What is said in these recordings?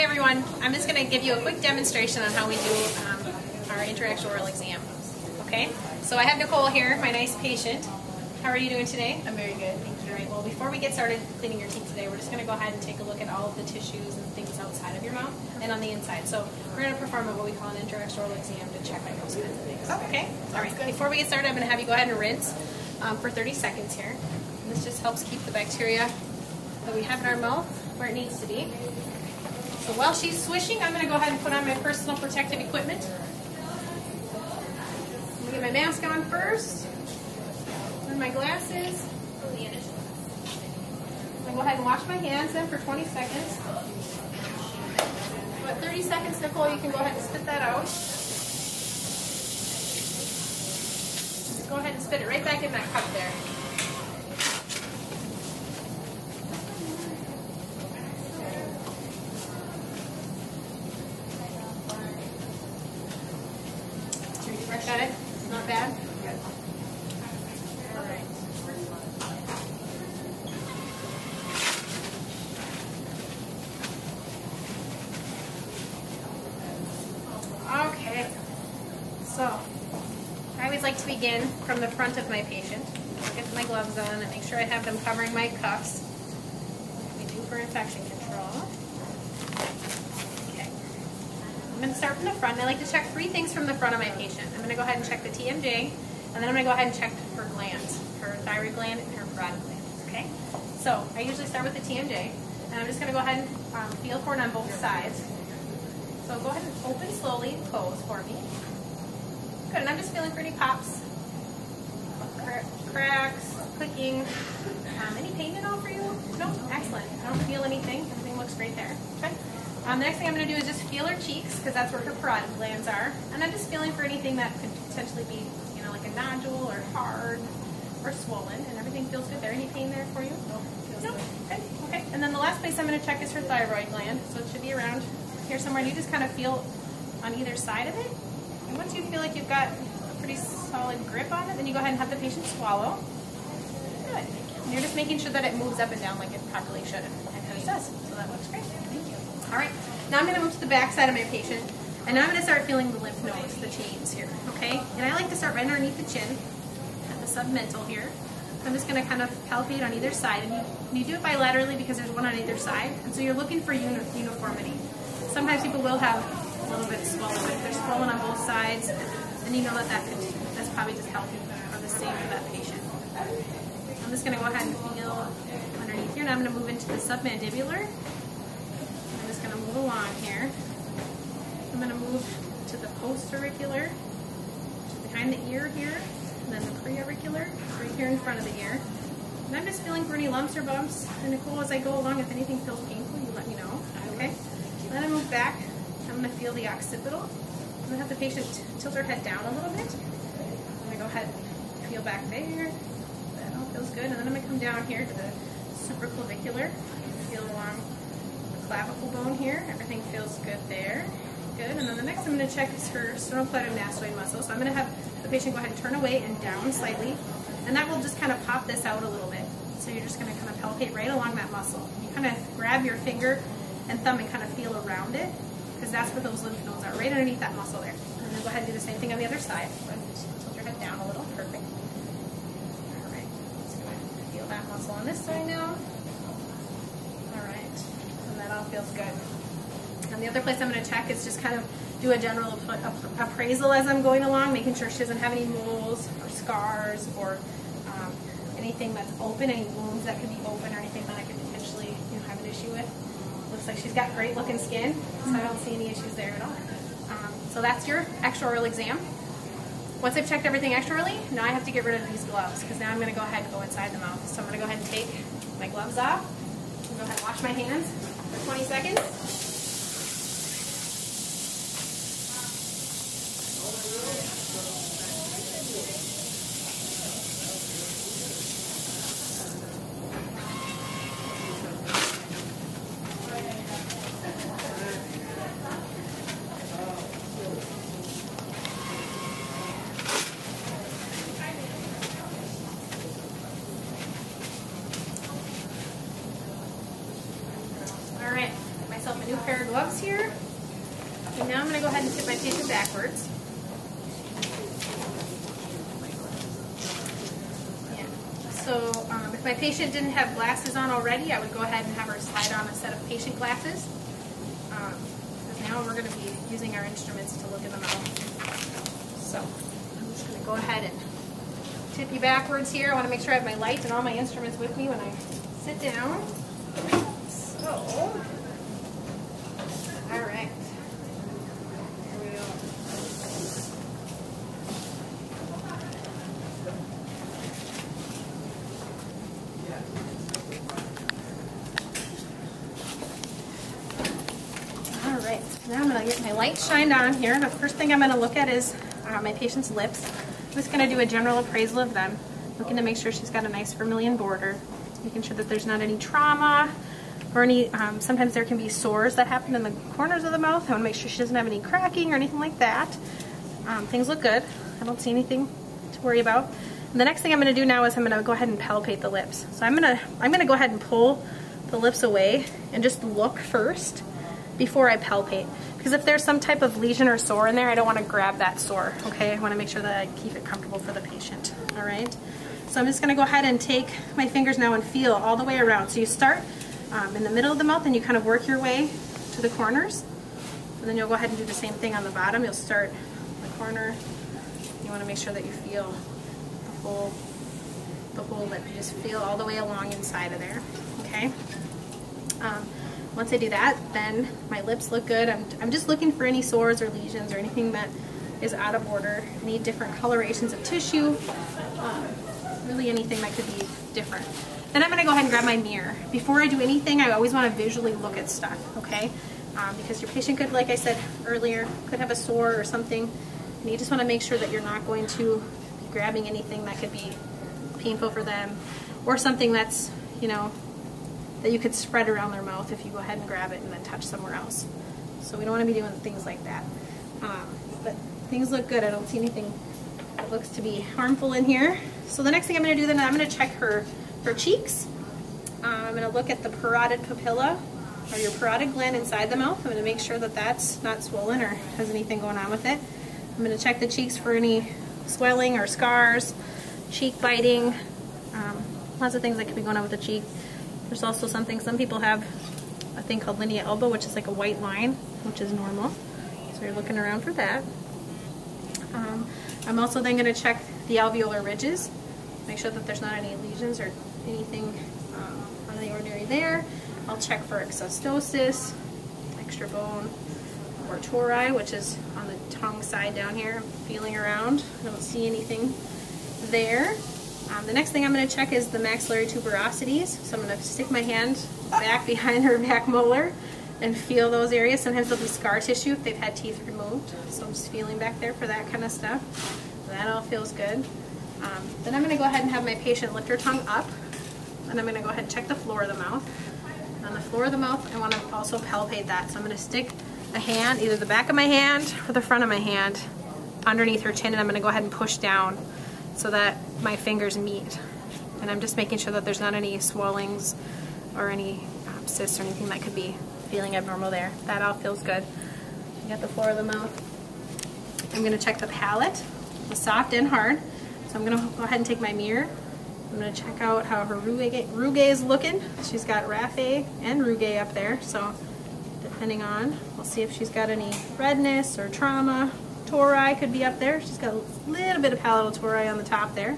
everyone, I'm just going to give you a quick demonstration on how we do our intra-oral exam. Okay, so I have Nicole here, my nice patient. How are you doing today? I'm very good, thank you. All right, well before we get started cleaning your teeth today, we're just going to go ahead and take a look at all of the tissues and things outside of your mouth and on the inside. So we're going to perform what we call an intra-oral exam to check on those kinds of things. Okay? All right, before we get started, I'm going to have you go ahead and rinse for 30 seconds here. And this just helps keep the bacteria that we have in our mouth where it needs to be. So while she's swishing, I'm going to go ahead and put on my personal protective equipment. I'm going to get my mask on first, and my glasses. I'm going to go ahead and wash my hands then for 20 seconds. About 30 seconds, Nicole, you can go ahead and spit that out. Just go ahead and spit it right back in that cup there. Got it? Not bad? Good. All right. Okay. So, I always like to begin from the front of my patient. I'll get my gloves on and make sure I have them covering my cuffs, like we do for infection control. I'm going to start from the front, and I like to check 3 things from the front of my patient. I'm going to go ahead and check the TMJ, and then I'm going to go ahead and check her glands, her thyroid gland and her parotid gland. Okay? So I usually start with the TMJ, and I'm just going to go ahead and feel for it on both sides. So go ahead and open slowly and close for me. Good, and I'm just feeling for any pops, cracks, clicking. Any pain at all for you? No? Excellent. I don't feel anything. Everything looks great there. Okay? The next thing I'm going to do is just feel her cheeks, because that's where her parotid glands are. And I'm just feeling for anything that could potentially be, you know, like a nodule or hard or swollen. And everything feels good there. Any pain there for you? No? Good. Okay. And then the last place I'm going to check is her thyroid gland. So it should be around here somewhere. And you just kind of feel on either side of it. And once you feel like you've got a pretty solid grip on it, then you go ahead and have the patient swallow. Good. And you're just making sure that it moves up and down like it properly should. And it does. So that looks great. Thank you. All right, now I'm going to move to the back side of my patient, and now I'm going to start feeling the lymph nodes, the chains here, okay? And I like to start right underneath the chin, at the submental here. I'm just going to kind of palpate on either side, and you do it bilaterally because there's one on either side, and so you're looking for uniformity. Sometimes people will have a little bit swollen, but if they're swollen on both sides, then you know that that's probably just healthy or the same for that patient. I'm just going to go ahead and feel underneath here, and I'm going to move into the submandibular. Move along here. I'm going to move to the post-auricular, behind the ear here, and then the pre-auricular, right here in front of the ear. And I'm just feeling for any lumps or bumps. And Nicole, as I go along, if anything feels painful, you let me know. Okay? Then I move back. I'm going to feel the occipital. I'm going to have the patient tilt her head down a little bit. I'm going to go ahead and feel back there. That all feels good. And then I'm going to come down here to the supraclavicular. Feel along clavicle bone here. Everything feels good there. Good. And then the next I'm going to check is her sternocleidomastoid muscle. So I'm going to have the patient go ahead and turn away and down slightly. And that will just kind of pop this out a little bit. So you're just going to kind of palpate right along that muscle. You kind of grab your finger and thumb and kind of feel around it, because that's where those lymph nodes are, right underneath that muscle there. And then go ahead and do the same thing on the other side. Tilt your head down a little. Perfect. All right. Let's go ahead and feel that muscle on this side now. That all feels good. And the other place I'm going to check is just kind of do a general appraisal as I'm going along, making sure she doesn't have any moles or scars or anything that's open, any wounds that could be open or anything that I could potentially have an issue with. Looks like she's got great looking skin, so I don't see any issues there at all. So that's your extraoral exam. Once I've checked everything extraorally, now I have to get rid of these gloves, because now I'm going to go ahead and go inside the mouth. So I'm going to go ahead and take my gloves off. Go ahead and wash my hands for 20 seconds. myself new pair of gloves here. And now I'm going to go ahead and tip my patient backwards. So if my patient didn't have glasses on already, I would go ahead and have her slide on a set of patient glasses. Because now we're going to be using our instruments to look in the mouth. So I'm just going to go ahead and tip you backwards here. I want to make sure I have my light and all my instruments with me when I sit down. So, all right. Here we go. Now I'm going to get my light shined on here. The first thing I'm going to look at is my patient's lips. I'm just going to do a general appraisal of them, looking to make sure she's got a nice vermilion border, making sure that there's not any trauma or any, sometimes there can be sores that happen in the corners of the mouth. I want to make sure she doesn't have any cracking or anything like that. Things look good. I don't see anything to worry about. And the next thing I'm going to do now is I'm going to go ahead and palpate the lips. So I'm going to go ahead and pull the lips away and just look first before I palpate. Because if there's some type of lesion or sore in there, I don't want to grab that sore, okay? I want to make sure that I keep it comfortable for the patient, all right? So I'm just going to go ahead and take my fingers now and feel all the way around. So you start in the middle of the mouth and you kind of work your way to the corners. And then you'll go ahead and do the same thing on the bottom. You'll start the corner. You want to make sure that you feel the whole lip. You just feel all the way along inside of there, okay? Once I do that, then my lips look good. I'm just looking for any sores or lesions or anything that is out of order, any different colorations of tissue, really anything that could be different. Then I'm going to go ahead and grab my mirror. Before I do anything, I always want to visually look at stuff, okay? Because your patient could, like I said earlier, could have a sore or something, and you just want to make sure that you're not going to be grabbing anything that could be painful for them, or something that's, you know, that you could spread around their mouth if you go ahead and grab it and then touch somewhere else. So we don't want to be doing things like that. But things look good. I don't see anything that looks to be harmful in here. So the next thing I'm going to do then, I'm going to check her cheeks. I'm going to look at the parotid papilla, or your parotid gland inside the mouth. I'm going to make sure that that's not swollen or has anything going on with it. I'm going to check the cheeks for any swelling or scars, cheek biting, lots of things that could be going on with the cheek. There's also something, some people have a thing called linea alba, which is like a white line, which is normal. So you're looking around for that. I'm also then going to check the alveolar ridges, make sure that there's not any lesions or anything out of the ordinary there. I'll check for exostosis, extra bone, or tori, which is on the tongue side down here. I'm feeling around. I don't see anything there. The next thing I'm going to check is the maxillary tuberosities. So I'm going to stick my hand back behind her back molar and feel those areas. Sometimes there'll be scar tissue if they've had teeth removed. So I'm just feeling back there for that kind of stuff. That all feels good. Then I'm going to go ahead and have my patient lift her tongue up. And I'm going to go ahead and check the floor of the mouth. On the floor of the mouth, I want to also palpate that. So I'm going to stick a hand, either the back of my hand or the front of my hand, underneath her chin, and I'm going to go ahead and push down so that my fingers meet. And I'm just making sure that there's not any swellings or any cysts or anything that could be feeling abnormal there. That all feels good. You got the floor of the mouth. I'm going to check the palate, the soft and hard. So I'm going to go ahead and take my mirror. I'm going to check out how her rugae is looking. She's got raphe and rugae up there, so depending on, we'll see if she's got any redness or trauma. Tori could be up there. She's got a little bit of palatal tori on the top there.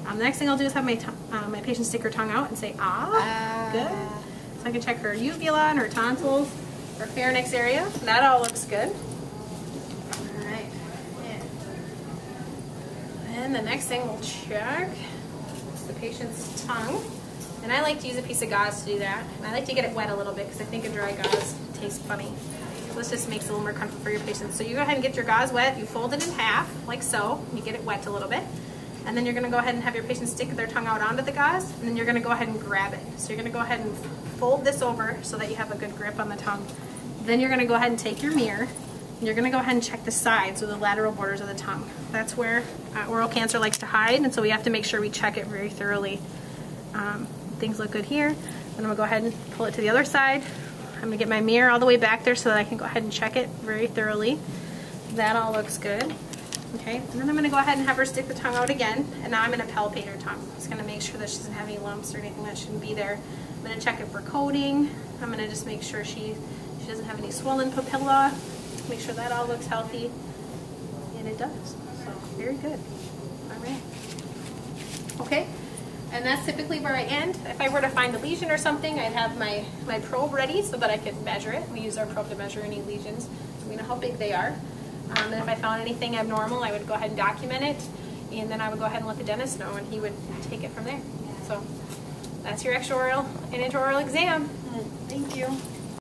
The next thing I'll do is have my patient stick her tongue out and say, ah, good. So I can check her uvula and her tonsils, her pharynx area. That all looks good. All right. And the next thing we'll check is the patient's tongue. And I like to use a piece of gauze to do that. And I like to get it wet a little bit because I think a dry gauze tastes funny. This just makes it a little more comfortable for your patient. So you go ahead and get your gauze wet, you fold it in half, like so, you get it wet a little bit, and then you're going to go ahead and have your patient stick their tongue out onto the gauze, and then you're going to go ahead and grab it. So you're going to go ahead and fold this over so that you have a good grip on the tongue. Then you're going to go ahead and take your mirror, and you're going to go ahead and check the sides or the lateral borders of the tongue. That's where oral cancer likes to hide, and so we have to make sure we check it very thoroughly. Things look good here. Then I'm going to go ahead and pull it to the other side. I'm I'm gonna get my mirror all the way back there so that I can go ahead and check it very thoroughly. That all looks good. Okay, and then I'm gonna go ahead and have her stick the tongue out again, and now I'm gonna palpate her tongue. I'm just gonna make sure that she doesn't have any lumps or anything that shouldn't be there. I'm gonna check it for coating. I'm gonna just make sure she doesn't have any swollen papilla. Make sure that all looks healthy, and it does. So very good. All right. Okay, and that's typically where I end. If I were to find a lesion or something, I'd have my probe ready so that I could measure it. We use our probe to measure any lesions, so we know how big they are. And if I found anything abnormal, I would go ahead and document it, and then I would go ahead and let the dentist know, and he would take it from there. So that's your extraoral and intraoral exam. Thank you.